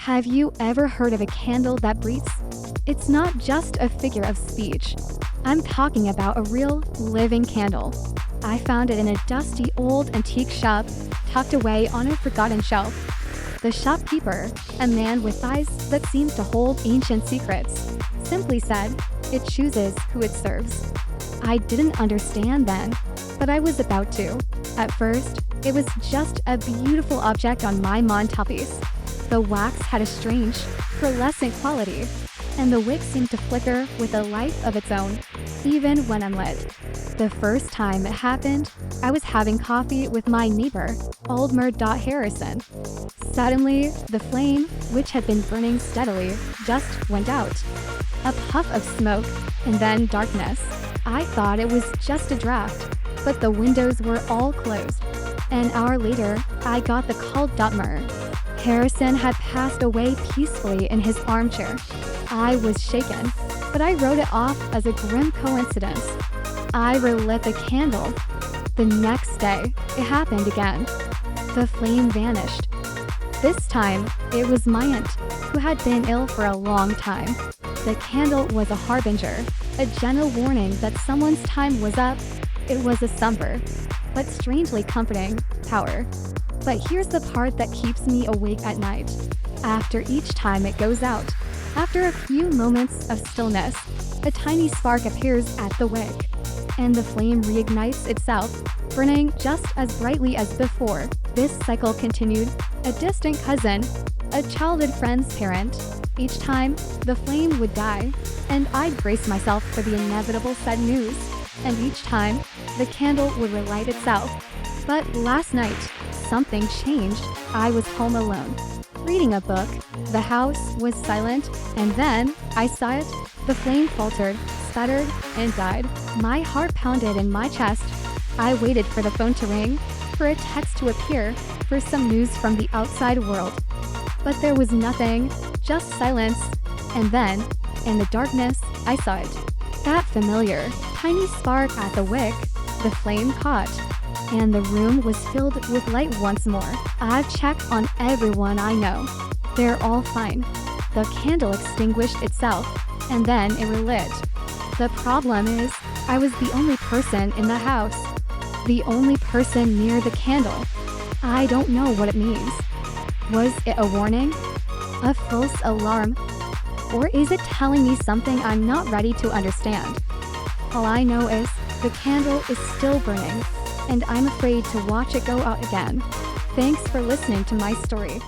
Have you ever heard of a candle that breathes? It's not just a figure of speech. I'm talking about a real, living candle. I found it in a dusty old antique shop, tucked away on a forgotten shelf. The shopkeeper, a man with eyes that seemed to hold ancient secrets, simply said, "It chooses who it serves." I didn't understand then, but I was about to. At first, it was just a beautiful object on my mantelpiece. The wax had a strange, pearlescent quality, and the wick seemed to flicker with a life of its own, even when unlit. The first time it happened, I was having coffee with my neighbor, Aldmer. Harrison. Suddenly, the flame, which had been burning steadily, just went out. A puff of smoke, and then darkness. I thought it was just a draft, but the windows were all closed. An hour later, I got the call. Harrison had passed away peacefully in his armchair. I was shaken, but I wrote it off as a grim coincidence. I relit the candle. The next day, it happened again. The flame vanished. This time, it was my aunt, who had been ill for a long time. The candle was a harbinger, a gentle warning that someone's time was up. It was a somber, but strangely comforting, power. But here's the part that keeps me awake at night. After each time it goes out, after a few moments of stillness, a tiny spark appears at the wick, and the flame reignites itself, burning just as brightly as before. This cycle continued. A distant cousin, a childhood friend's parent. Each time, the flame would die, and I'd brace myself for the inevitable sad news. And each time, the candle would relight itself. But last night, something changed. I was home alone, reading a book. The house was silent, and then I saw it. The flame faltered, sputtered, and died. My heart pounded in my chest. I waited for the phone to ring, for a text to appear, for some news from the outside world. But there was nothing, just silence. And then, in the darkness, I saw it. That familiar, tiny spark at the wick. The flame caught, and the room was filled with light once more. I've checked on everyone I know. They're all fine. The candle extinguished itself, and then it relit. The problem is, I was the only person in the house. The only person near the candle. I don't know what it means. Was it a warning? A false alarm? Or is it telling me something I'm not ready to understand? All I know is, the candle is still burning, and I'm afraid to watch it go out again. Thanks for listening to my story.